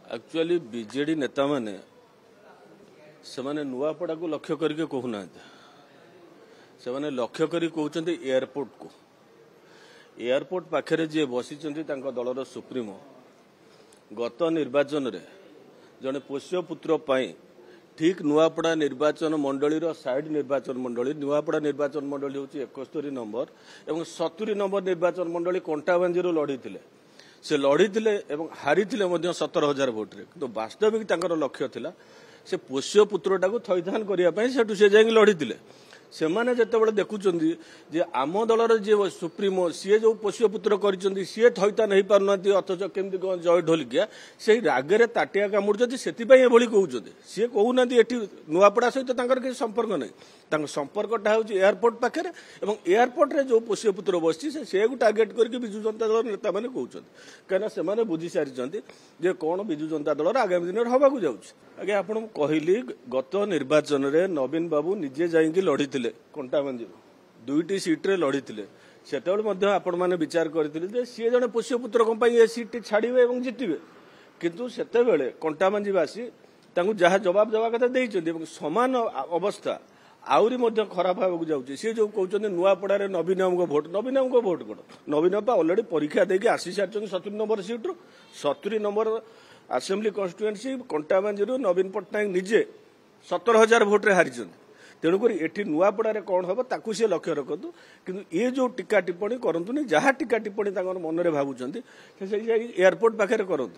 actually BJD नेता माने से नुआपड़ा को लक्ष्य करके कहूना से लक्ष्य करी कहते एयरपोर्ट को एयरपोर्ट पाखे जी बसी दलर सुप्रीमो गत निर्वाचन रे जड़े पोष्य पुत्र ठीक नुआपड़ा निर्वाचन मंडली साइड निर्वाचन मंडली नुआपड़ा निर्वाचन मंडली हूँ 71 नंबर और 70 नंबर निर्वाचन मंडली कंटाबांजी लड़ी से लड़ी हारी 17,000 भोट्रे कि वास्तविक लक्ष्य था से पोष्य पुत्रटा को थैथान करने से जाए लड़ी से माने जिते देखुं जे आम दलर जी सुप्रीमो सी जो पोष्य पुत्र कर सी थैथान हो पार अथच केमती कौन जय ढोलिकिया से रागे ताटिया कामुड़ से कहते सी कहूना ये नुआपड़ा सहित किसी संपर्क नहीं संपर्कटा हूँ एयरपोर्ट पाखे एयरपोर्ट रे जो पोष्य पुत्र बसी से टार्गेट करके विजु जनता दल नेता मैंने कहते कहीं से बुझी सारी जे कौन विजु जनता दल आगामी दिन हवा जाऊँगी आज्ञा आपको कहली गत निर्वाचन में नवीन बाबू निजे जाइए लड़ी कंटाबांजी 2टी सीट्रे लड़ी से आपण मैंने विचार करते सी जड़े पोष्य पुत्र ए सीट छाड़े और जितबे किंतु से कंटाबांजीवासी जहाँ जवाब देवा कथा देते समान अवस्था आउरी खराब होगा जाऊँगी सी जो कहते नुआपड़ा नवीन बाबू भोट कौन नवीन बाबू अलरेडी परीक्षा देके आसी सारी 70 number सीट्रु 70 number assembly constituency Kantabanji नवीन पट्टनायक निजे 17,000 भोट्रे हारी तेणुक ये नुआपड़ा कौन हम ताकू सी लक्ष्य रखु कि ये जो टीका टिप्पणी करतुनि जहाँ टीका टिप्पणी मन में भावुं एयरपोर्ट पाखे करूँ